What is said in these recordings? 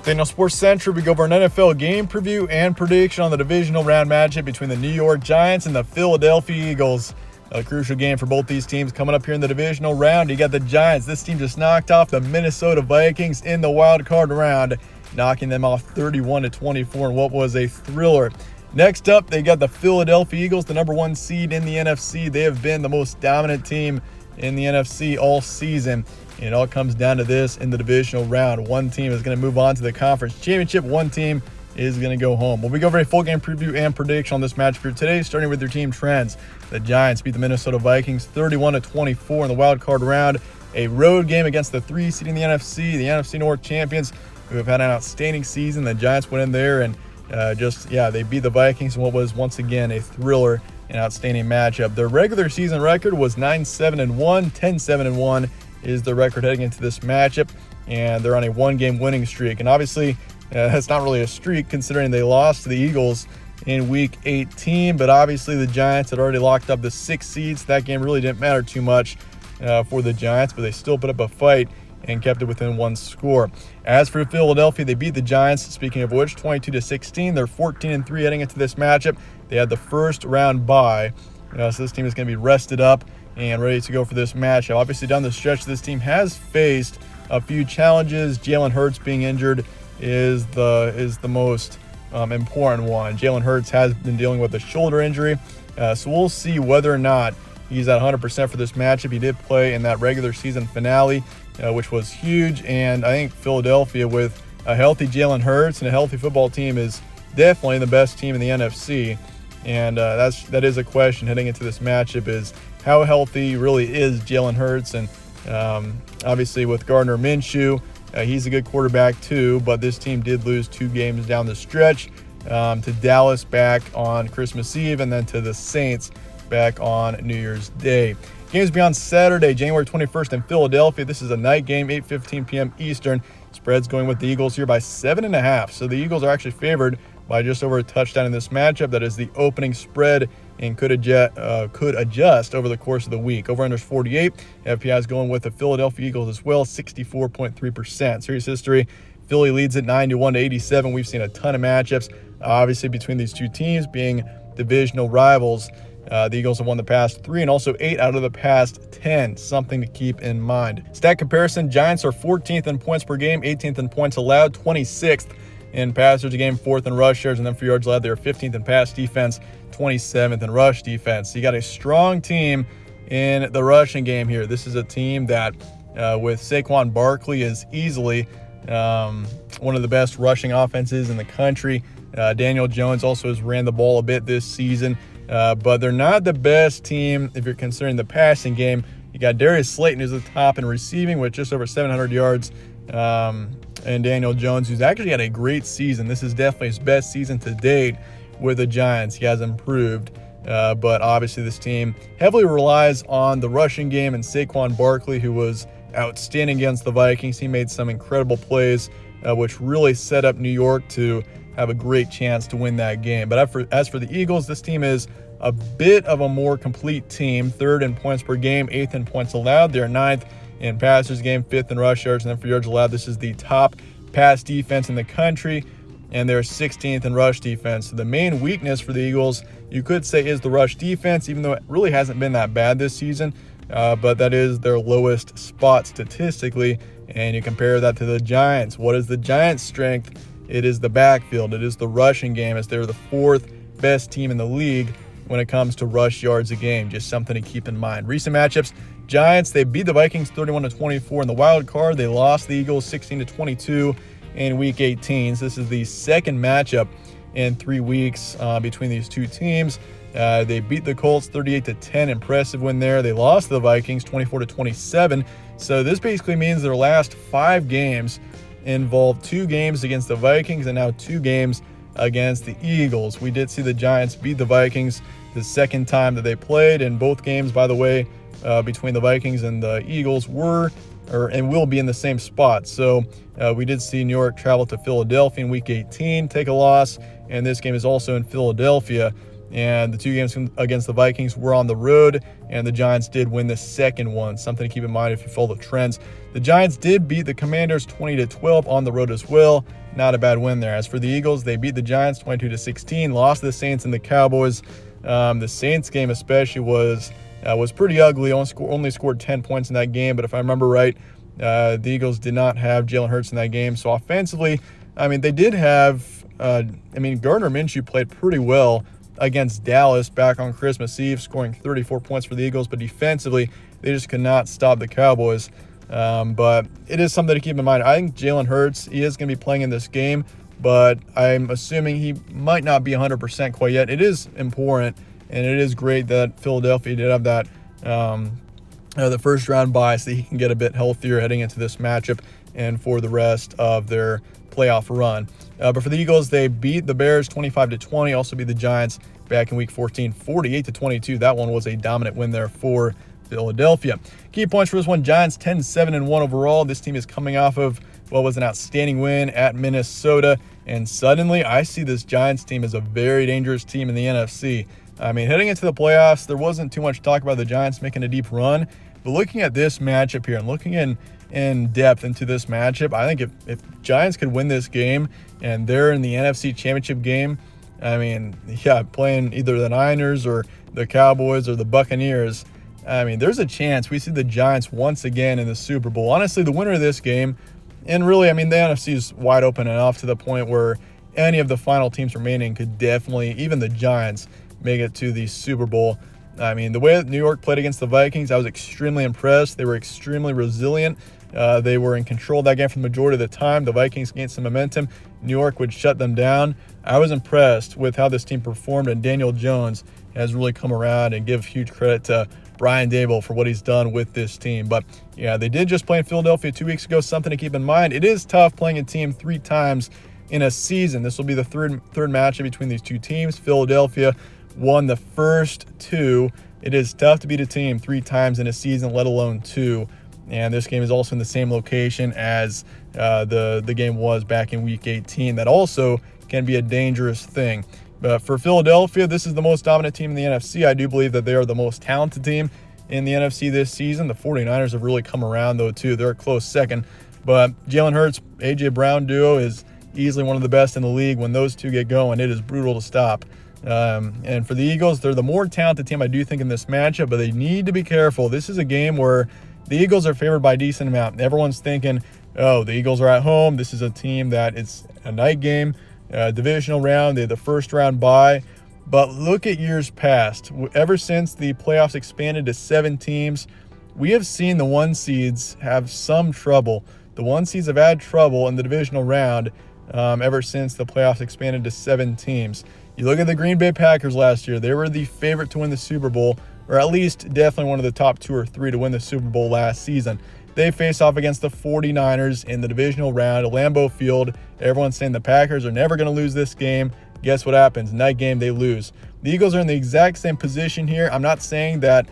Daniel Sports Central, we go over an NFL game preview and prediction on the divisional round matchup between the New York Giants and the Philadelphia Eagles. A crucial game for both these teams coming up here in the divisional round. You got the Giants. This team just knocked off the Minnesota Vikings in the wild card round, knocking them off 31-24 in what was a thriller. Next up, they got the Philadelphia Eagles, the number one seed in the NFC. They have been the most dominant team in the NFC all season. And it all comes down to this in the divisional round. One team is going to move on to the conference championship. One team is going to go home. We'll go over a full game preview and prediction on this match for today, starting with your team trends. The Giants beat the Minnesota Vikings 31-24 in the wild card round. A road game against the 3 seed in the NFC North champions, who have had an outstanding season. The Giants went in there and they beat the Vikings in what was once again a thriller and outstanding matchup. Their regular season record was 9-7-1, 10-7-1 is the record heading into this matchup, and they're on a one-game winning streak. And obviously, that's not really a streak considering they lost to the Eagles in Week 18, but obviously the Giants had already locked up the 6 seeds. That game really didn't matter too much for the Giants, but they still put up a fight and kept it within one score. As for Philadelphia, they beat the Giants, speaking of which, 22-16. They're 14-3 heading into this matchup. They had the first round bye, so this team is going to be rested up and ready to go for this matchup. Obviously, down the stretch, this team has faced a few challenges. Jalen Hurts being injured is the most important one. Jalen Hurts has been dealing with a shoulder injury, so we'll see whether or not he's at 100% for this matchup. He did play in that regular season finale, which was huge, and I think Philadelphia, with a healthy Jalen Hurts and a healthy football team, is definitely the best team in the NFC. And that is a question heading into this matchup, is how healthy really is Jalen Hurts. And obviously with Gardner Minshew, he's a good quarterback too, but this team did lose 2 games down the stretch, to Dallas back on Christmas Eve and then to the Saints back on New Year's Day. Games be on Saturday, January 21st in Philadelphia. This is a night game, 8:15 p.m. Eastern. Spread's going with the Eagles here by 7.5. So the Eagles are actually favored by just over a touchdown in this matchup. That is the opening spread and could adjust over the course of the week. Over-under 48. FPI is going with the Philadelphia Eagles as well, 64.3%. Series history, Philly leads it 91-87. We've seen a ton of matchups, obviously, between these two teams being divisional rivals. The Eagles have won the past 3 and also 8 out of the past 10. Something to keep in mind. Stat comparison, Giants are 14th in points per game, 18th in points allowed, 26th in pass yards a game, 4th in rush yards, and then for yards allowed, they're 15th in pass defense, 27th in rush defense. So you got a strong team in the rushing game here. This is a team that, with Saquon Barkley, is easily one of the best rushing offenses in the country. Daniel Jones also has ran the ball a bit this season. But they're not the best team if you're considering the passing game. You got Darius Slayton, who's the top in receiving with just over 700 yards, and Daniel Jones, who's actually had a great season. This is definitely his best season to date with the Giants. He has improved, but obviously this team heavily relies on the rushing game and Saquon Barkley, who was outstanding against the Vikings. He made some incredible plays, which really set up New York to have a great chance to win that game. But as for the Eagles, this team is a bit of a more complete team. 3rd in points per game, 8th in points allowed. They're 9th in passers game, 5th in rush yards, and then for yards allowed, this is the top pass defense in the country, and they're 16th in rush defense. So the main weakness for the Eagles, you could say, is the rush defense, even though it really hasn't been that bad this season, but that is their lowest spot statistically. And you compare that to the Giants. What is the Giants' strength? It is the backfield. It is the rushing game, as they're the 4th best team in the league when it comes to rush yards a game. Just something to keep in mind. Recent matchups, Giants, they beat the Vikings 31-24 in the wild card. They lost the Eagles 16-22 in Week 18. So this is the second matchup in 3 weeks between these two teams. They beat the Colts 38-10, impressive win there. They lost to the Vikings 24-27. So this basically means their last 5 games involved 2 games against the Vikings and now 2 games against the Eagles. We did see the Giants beat the Vikings the second time that they played, and both games, by the way, between the Vikings and the Eagles will be in the same spot. So we did see New York travel to Philadelphia in Week 18, take a loss, and this game is also in Philadelphia. And the 2 games against the Vikings were on the road, and the Giants did win the second one. Something to keep in mind if you follow the trends. The Giants did beat the Commanders 20-12 on the road as well. not a bad win there. As for the Eagles, they beat the Giants 22-16, lost to the Saints and the Cowboys. The Saints game especially was pretty ugly. Only scored 10 points in that game, but if I remember right, the Eagles did not have Jalen Hurts in that game. So offensively, they did have, Gardner Minshew played pretty well against Dallas back on Christmas Eve, scoring 34 points for the Eagles, but defensively, they just could not stop the Cowboys. But it is something to keep in mind. I think Jalen Hurts, he is going to be playing in this game, but I'm assuming he might not be 100% quite yet. It is important, and it is great that Philadelphia did have that the first round bye so that he can get a bit healthier heading into this matchup and for the rest of their playoff run. But for the Eagles, they beat the Bears 25-20, also beat the Giants back in Week 14, 48-22. That one was a dominant win there for Philadelphia. Key points for this one: Giants 10-7-1 overall. This team is coming off of what was an outstanding win at Minnesota, and suddenly I see this Giants team as a very dangerous team in the NFC. Heading into the playoffs, there wasn't too much talk about the Giants making a deep run, but looking at this matchup here and looking in depth into this matchup, I think if Giants could win this game and they're in the NFC Championship game, playing either the Niners or the Cowboys or the Buccaneers, there's a chance we see the Giants once again in the Super Bowl. Honestly, the winner of this game, and really, the NFC is wide open enough to the point where any of the final teams remaining could definitely, even the Giants, make it to the Super Bowl. The way that New York played against the Vikings, I was extremely impressed. They were extremely resilient. They were in control of that game for the majority of the time. The Vikings gained some momentum. New York would shut them down. I was impressed with how this team performed, and Daniel Jones has really come around, and give huge credit to Brian Daboll for what he's done with this team. But yeah, they did just play in Philadelphia 2 weeks ago. Something to keep in mind. It is tough playing a team 3 times in a season. This will be the third matchup between these two teams. Philadelphia won the first 2. It is tough to beat a team 3 times in a season, let alone 2. And this game is also in the same location as the game was back in Week 18. That also can be a dangerous thing. But for Philadelphia, this is the most dominant team in the NFC. I do believe that they are the most talented team in the NFC this season. The 49ers have really come around, though, too. They're a close second. But Jalen Hurts, A.J. Brown duo is easily one of the best in the league. When those two get going, it is brutal to stop. And for the Eagles, they're the more talented team, I do think, in this matchup, but they need to be careful. This is a game where the Eagles are favored by a decent amount. Everyone's thinking, oh, the Eagles are at home. This is a team that it's a night game, divisional round. They had the first round bye. But look at years past. Ever since the playoffs expanded to 7 teams, we have seen the 1 seeds have some trouble. The 1 seeds have had trouble in the divisional round ever since the playoffs expanded to 7 teams. You look at the Green Bay Packers last year. They were the favorite to win the Super Bowl, or at least definitely one of the top 2 or 3 to win the Super Bowl last season. They face off against the 49ers in the divisional round at Lambeau Field. Everyone's saying the Packers are never going to lose this game. Guess what happens? Night game, they lose. The Eagles are in the exact same position here. I'm not saying that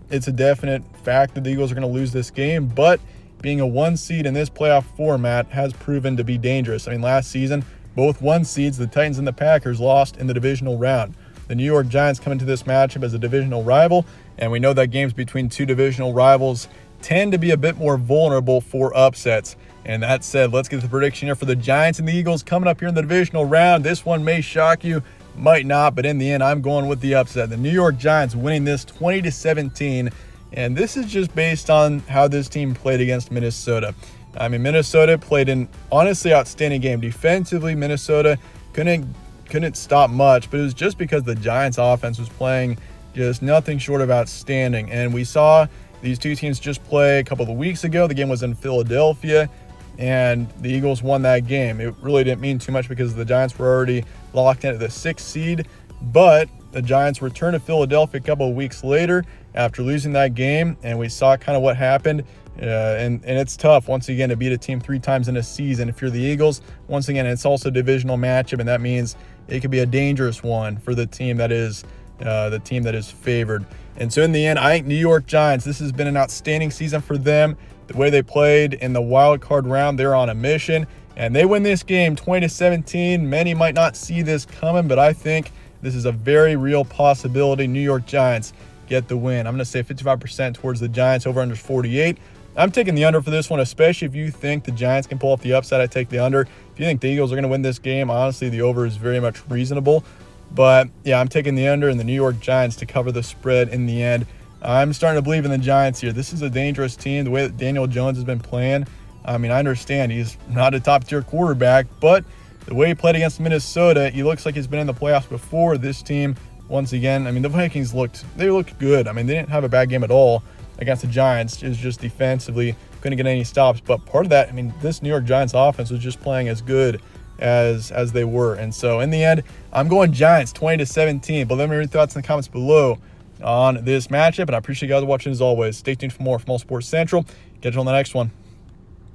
it's a definite fact that the Eagles are going to lose this game, but being a 1 seed in this playoff format has proven to be dangerous. Last season, both 1 seeds, the Titans and the Packers, lost in the divisional round. The New York Giants come into this matchup as a divisional rival, and we know that games between 2 divisional rivals tend to be a bit more vulnerable for upsets. And that said, let's get the prediction here for the Giants and the Eagles coming up here in the divisional round. This one may shock you, might not, but in the end, I'm going with the upset. The New York Giants winning this 20-17, and this is just based on how this team played against Minnesota. Minnesota played an honestly outstanding game. Defensively, Minnesota couldn't stop much, but it was just because the Giants offense was playing just nothing short of outstanding. And we saw these two teams just play a couple of weeks ago. The game was in Philadelphia, and the Eagles won that game. It really didn't mean too much because the Giants were already locked in at the 6th seed, but the Giants returned to Philadelphia a couple of weeks later after losing that game, and we saw kind of what happened. And it's tough, once again, to beat a team 3 times in a season. If you're the Eagles, once again, it's also a divisional matchup, and that means it could be a dangerous one for the team that is favored. And so in the end, I think New York Giants, this has been an outstanding season for them. The way they played in the wild card round, they're on a mission, and they win this game 20-17. Many might not see this coming, but I think this is a very real possibility. New York Giants get the win. I'm going to say 55% towards the Giants, over under 48. I'm taking the under for this one, especially if you think the Giants can pull off the upside. I take the under. If you think the Eagles are going to win this game, honestly, the over is very much reasonable. But, yeah, I'm taking the under and the New York Giants to cover the spread in the end. I'm starting to believe in the Giants here. This is a dangerous team. The way that Daniel Jones has been playing, I mean, I understand he's not a top-tier quarterback, but the way he played against Minnesota, he looks like he's been in the playoffs before. This team, once again, I mean, the Vikings looked good. I mean, they didn't have a bad game at all against the Giants. It was just defensively, couldn't get any stops. But part of that, I mean, this New York Giants offense was just playing as good as they were. And so in the end, I'm going Giants 20-17. But let me know your thoughts in the comments below on this matchup. And I appreciate you guys watching as always. Stay tuned for more from All Sports Central. Catch you on the next one.